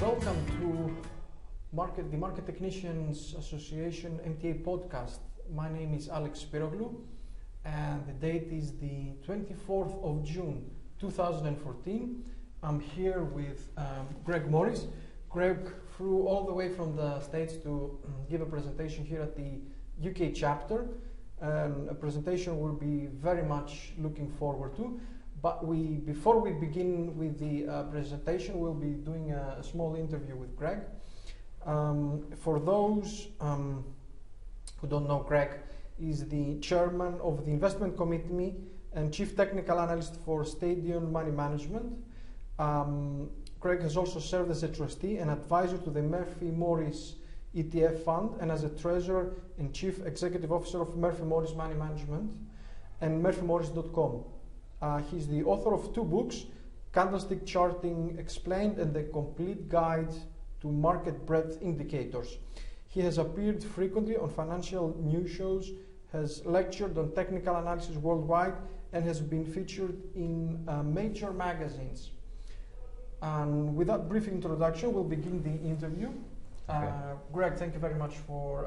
Welcome to the Market Technicians Association MTA podcast. My name is Alex Spiroglu and the date is the 24th of June 2014. I'm here with Greg Morris. Greg flew all the way from the States to give a presentation here at the UK chapter, and a presentation we'll be very much looking forward to. But before we begin with the presentation, we'll be doing a small interview with Greg. For those who don't know, Greg is the chairman of the investment committee and chief technical analyst for Stadium Money Management. Greg has also served as a trustee and advisor to the Murphy Morris ETF fund and as a treasurer and chief executive officer of Murphy Morris Money Management and murphymorris.com. He's the author of 2 books, Candlestick Charting Explained and The Complete Guide to Market Breadth Indicators. He has appeared frequently on financial news shows, has lectured on technical analysis worldwide, and has been featured in major magazines. And with that brief introduction, we'll begin the interview. Okay. Greg, thank you very much for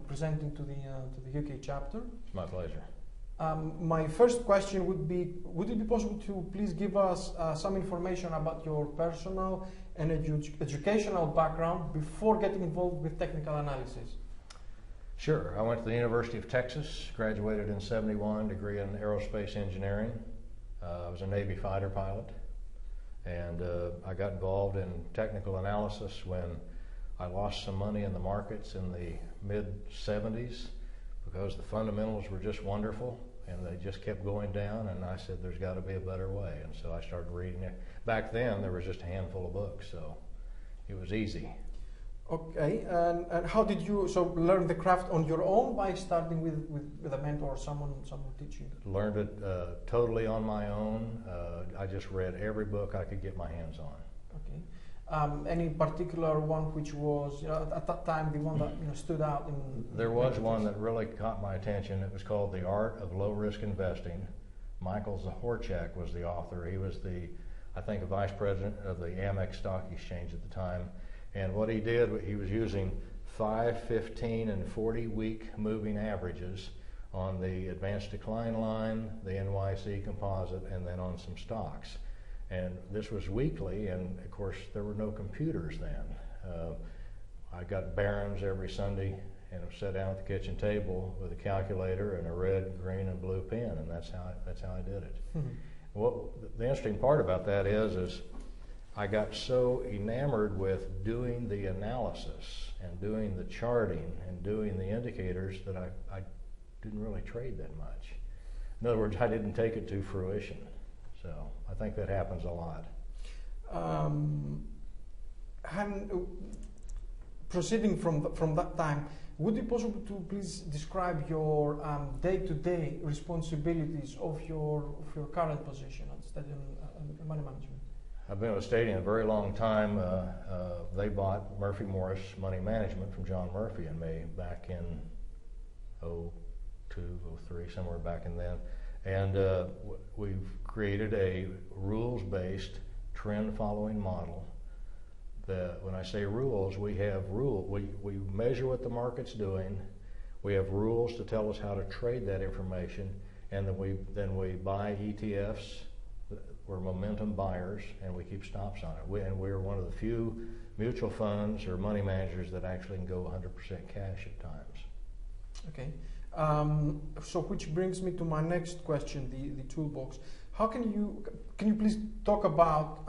presenting to the UK chapter. It's my pleasure. My first question would be, would it be possible to please give us some information about your personal and educational background before getting involved with technical analysis? Sure. I went to the University of Texas, graduated in '71, degree in aerospace engineering. I was a Navy fighter pilot, and I got involved in technical analysis when I lost some money in the markets in the mid-'70s because the fundamentals were just wonderful and they just kept going down, and I said there's got to be a better way, and so I started reading it. Back then there was just a handful of books, so it was easy. Okay, and how did you learn the craft on your own by starting with a mentor or someone teach you? Learned it totally on my own. I just read every book I could get my hands on. Okay. Any particular one which was at that time the one that stood out? There was one that really caught my attention. It was called The Art of Low Risk Investing. Michael Zahorchak was the author. He was I think, vice president of the Amex Stock Exchange at the time. And what he did, he was using 5, 15, and 40-week moving averages on the advanced decline line, the NYC composite, and then on some stocks. And this was weekly, and of course there were no computers then. I got Barron's every Sunday and sat down at the kitchen table with a calculator and a red, green, and blue pen, and that's how I did it. Mm-hmm. Well, the interesting part about that is I got so enamored with doing the analysis and doing the charting and doing the indicators that I didn't really trade that much. In other words, I didn't take it to fruition. So I think that happens a lot. Proceeding from that time, would it be possible to please describe your day-to-day responsibilities of your current position at Stadium Money Management? I've been with Stadium a very long time. They bought Murphy Morris Money Management from John Murphy and me back in 02, 03, somewhere back in then. And we've created a rules-based trend-following model. When I say rules, we have we measure what the market's doing. We have rules to tell us how to trade that information, and then we buy ETFs. We're momentum buyers, and we keep stops on it. We're one of the few mutual funds or money managers that actually can go 100% cash at times. Okay. So which brings me to my next question, the toolbox. How can you please talk about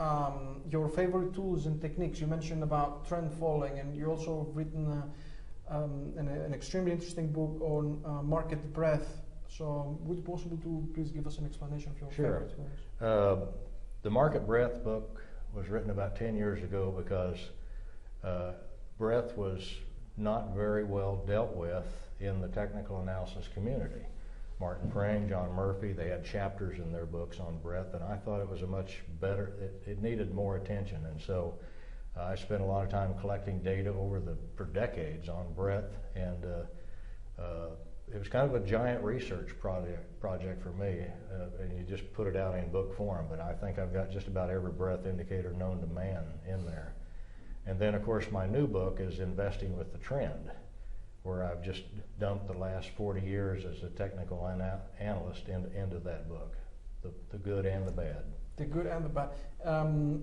your favorite tools and techniques? You mentioned about trend following, and you also have written an extremely interesting book on market breadth. So would it be possible to please give us an explanation of your favorite tools? The Market Breadth book was written about 10 years ago because breadth was not very well dealt with in the technical analysis community. Martin Prang, John Murphy, they had chapters in their books on breadth, and I thought it was a much better, it needed more attention, and so I spent a lot of time collecting data for decades on breadth, and it was kind of a giant research project for me, and you just put it out in book form, but I think I've got just about every breadth indicator known to man in there. And then, of course, my new book is Investing with the Trend, where I've just dumped the last 40 years as a technical analyst into that book, the good and the bad. The good and the bad.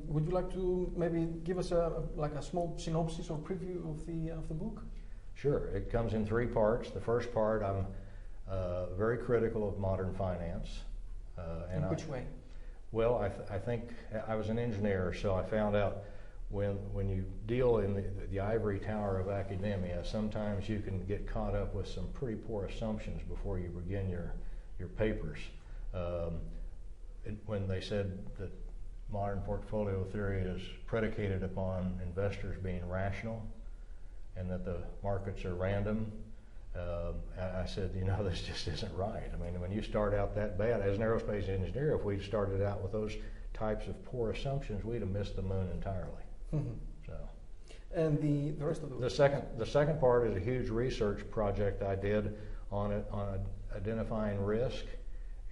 Would you like to maybe give us a small synopsis or preview of the book? Sure. It comes in 3 parts. The first part, I'm very critical of modern finance. In which way? Well, I think I was an engineer, so I found out when you deal in the ivory tower of academia, sometimes you can get caught up with some pretty poor assumptions before you begin your papers. When they said that modern portfolio theory is predicated upon investors being rational and that the markets are random, I said, this just isn't right. I mean, when you start out that bad, as an aerospace engineer, if we'd started out with those types of poor assumptions, we'd have missed the moon entirely. Mm-hmm. So, and the rest of the second part is a huge research project I did on identifying risk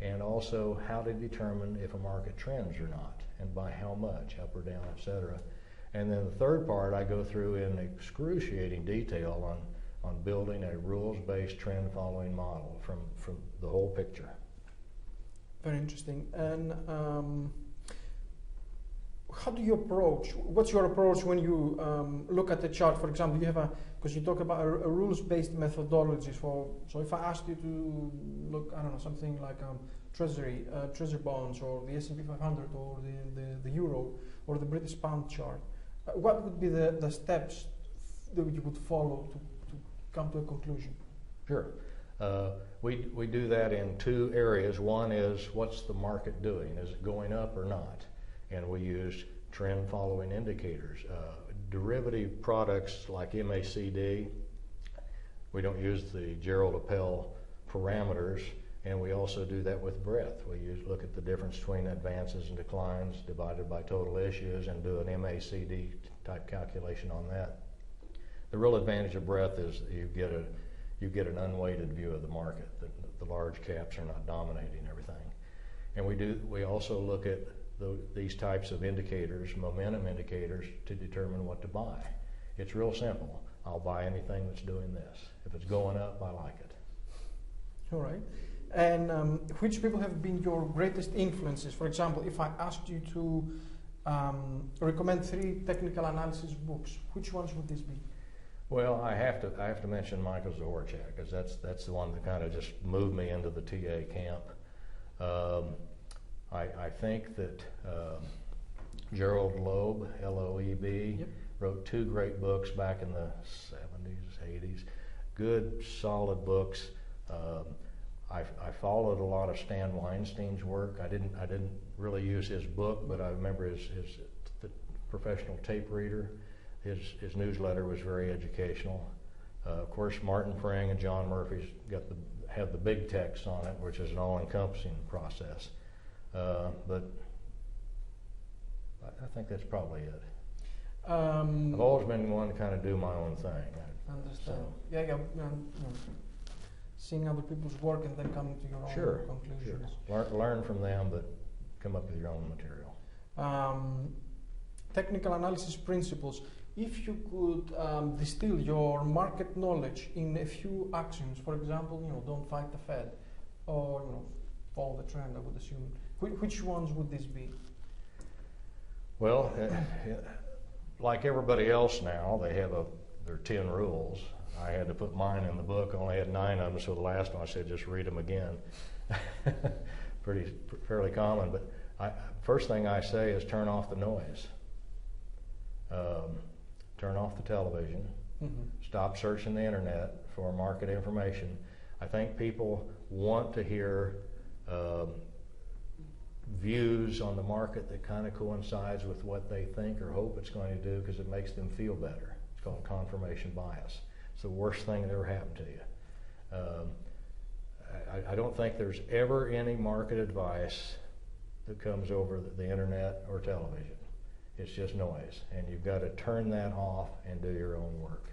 and also how to determine if a market trends or not, and by how much, up or down, etc. And then the third part, I go through in excruciating detail on building a rules-based trend-following model from the whole picture. Very interesting. And how do you approach? What's your approach when you look at the chart? For example, you have because you talk about a rules-based methodology. So if I asked you to look, I don't know, something like treasury bonds or the S&P 500 or the euro or the British pound chart, what would be the steps that you would follow to come to a conclusion? Sure. We do that in 2 areas. One is, what's the market doing? Is it going up or not? And we use trend following indicators. Derivative products like MACD, we don't use the Gerald Appel parameters, and we also do that with breadth. We look at the difference between advances and declines divided by total issues and do an MACD type calculation on that. The real advantage of breadth is you get an unweighted view of the market. The large caps are not dominating everything. And we also look at these types of indicators, momentum indicators, to determine what to buy. It's real simple. I'll buy anything that's doing this. If it's going up, I like it. All right. And which people have been your greatest influences? For example, if I asked you to recommend 3 technical analysis books, which ones would this be? Well, I have to mention Michael Zahorchak, because that's the one that kind of just moved me into the TA camp. I think that Gerald Loeb, L-O-E-B, yep, wrote 2 great books back in the 70s, 80s. Good, solid books. I followed a lot of Stan Weinstein's work. I didn't really use his book, but I remember the professional tape reader. His newsletter was very educational. Of course, Martin Frang and John Murphy's have the big text on it, which is an all-encompassing process. But I think that's probably it. I've always been one to kind of do my own thing. Understand. So. Seeing other people's work and then coming to your own conclusions. Sure. Learn from them, but come up with your own material. Technical analysis principles. If you could distill your market knowledge in a few actions, for example, don't fight the Fed, or follow the trend, I would assume. Which ones would this be? Well, like everybody else now, they have their 10 rules. I had to put mine in the book. I only had 9 of them, so the last one I said just read them again. Fairly common, but first thing I say is turn off the noise. Turn off the television. Mm-hmm. Stop searching the internet for market information. I think people want to hear views on the market that kind of coincides with what they think or hope it's going to do, because it makes them feel better. It's called confirmation bias. It's the worst thing that ever happened to you. I don't think there's ever any market advice that comes over the internet or television. It's just noise, and you've got to turn that off and do your own work.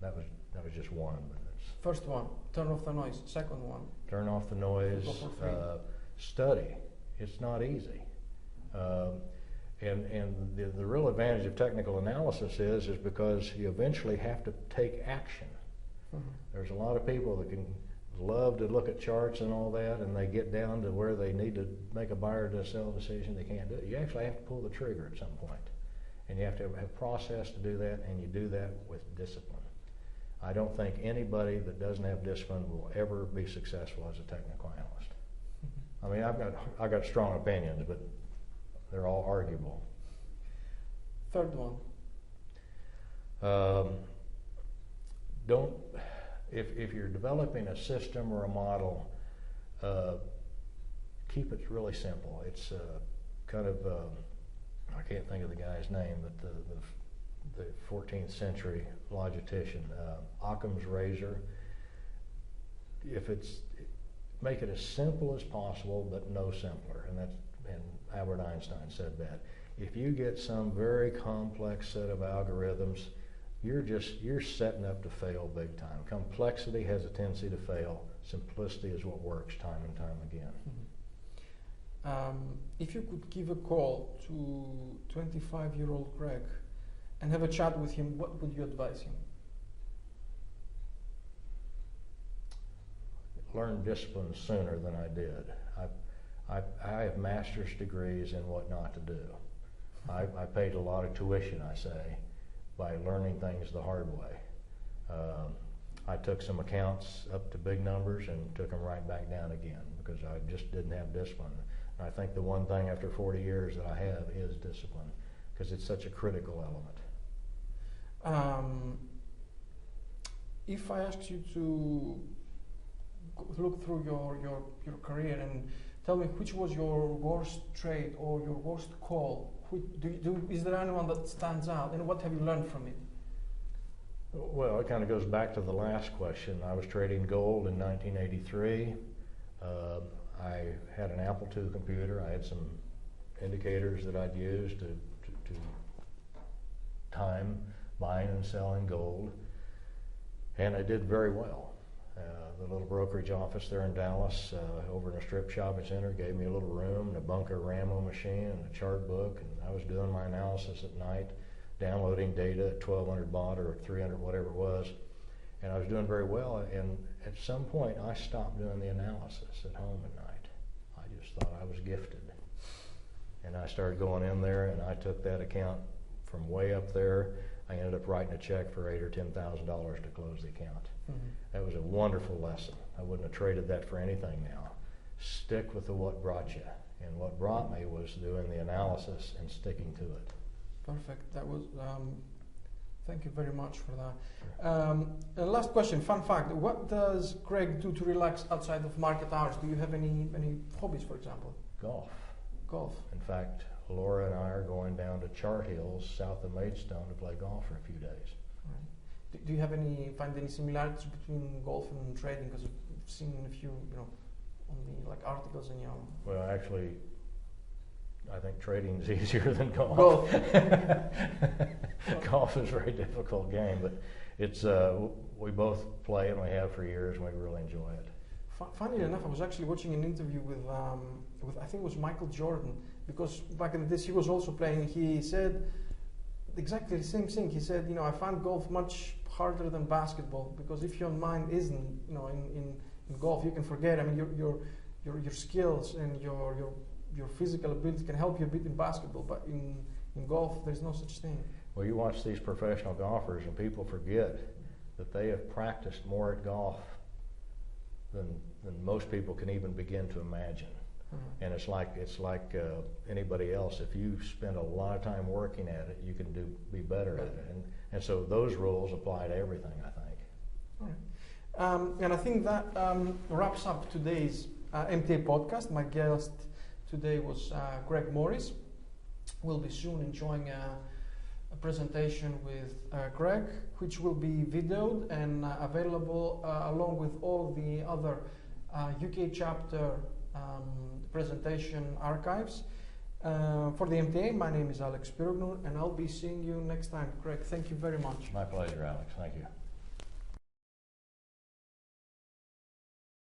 That was just one. But first one, turn off the noise. Second one, turn off the noise. Study. It's not easy. And the real advantage of technical analysis is because you eventually have to take action. Mm-hmm. There's a lot of people that can love to look at charts and all that, and they get down to where they need to make a buy or to sell decision. They can't do it. You actually have to pull the trigger at some point, and you have to have a process to do that, and you do that with discipline. I don't think anybody that doesn't have discipline will ever be successful as a technical analyst. I mean, I've got strong opinions, but they're all arguable. Third one. If you're developing a system or a model, keep it really simple. It's kind of, I can't think of the guy's name, but the 14th century logistician, Occam's razor. Make it as simple as possible, but no simpler. And Albert Einstein said that. If you get some very complex set of algorithms, you're setting up to fail big time. Complexity has a tendency to fail. Simplicity is what works time and time again. Mm-hmm. If you could give a call to 25-year-old Greg and have a chat with him, what would you advise him? Learn discipline sooner than I did. I have master's degrees in what not to do. I paid a lot of tuition, I say, by learning things the hard way. I took some accounts up to big numbers and took them right back down again because I just didn't have discipline. And I think the one thing after 40 years that I have is discipline because it's such a critical element. If I asked you to look through your career and tell me which was your worst trade or your worst call, is there anyone that stands out, and what have you learned from it? Well, it kind of goes back to the last question. I was trading gold in 1983. I had an Apple II computer. I had some indicators that I'd use to time buying and selling gold, and I did very well. The little brokerage office there in Dallas, over in a strip shopping center, gave me a little room and a bunker Ramo machine and a chart book, and I was doing my analysis at night, downloading data at 1200 baht or 300, whatever it was, and I was doing very well. And at some point, I stopped doing the analysis at home at night. I just thought I was gifted, and I started going in there, and I took that account from way up there. I ended up writing a check for $8,000 or $10,000 to close the account. Mm-hmm. That was a wonderful lesson. I wouldn't have traded that for anything now. Stick with what brought you. And what brought me was doing the analysis and sticking to it. Perfect. That was, thank you very much for that. Sure. Last question, fun fact. What does Greg do to relax outside of market hours? Do you have any hobbies, for example? Golf. Golf. In fact, Laura and I are going down to Chart Hills, south of Maidstone, to play golf for a few days. Do you find any similarities between golf and trading? Because I've seen a few, on the articles and Well, actually, I think trading is easier than golf. Golf is a very difficult game, but it's we both play and we have for years, and we really enjoy it. Funnily enough, I was actually watching an interview with I think it was Michael Jordan, because back in the days he was also playing. He said exactly the same thing. He said, I find golf much harder than basketball because if your mind isn't, in golf, you can forget. I mean, your skills and your physical ability can help you a bit in basketball, but in golf, there's no such thing. Well, you watch these professional golfers, and people forget that they have practiced more at golf than most people can even begin to imagine. Mm-hmm. And it's like anybody else. If you spend a lot of time working at it, you can be better at it. And so those rules apply to everything, I think. All right. And I think that wraps up today's MTA podcast. My guest today was Greg Morris. We'll be soon enjoying a presentation with Greg, which will be videoed and available along with all the other UK chapter presentation archives. For the MTA, my name is Alex Pirognou, and I'll be seeing you next time. Greg, thank you very much. My pleasure, Alex. Thank you.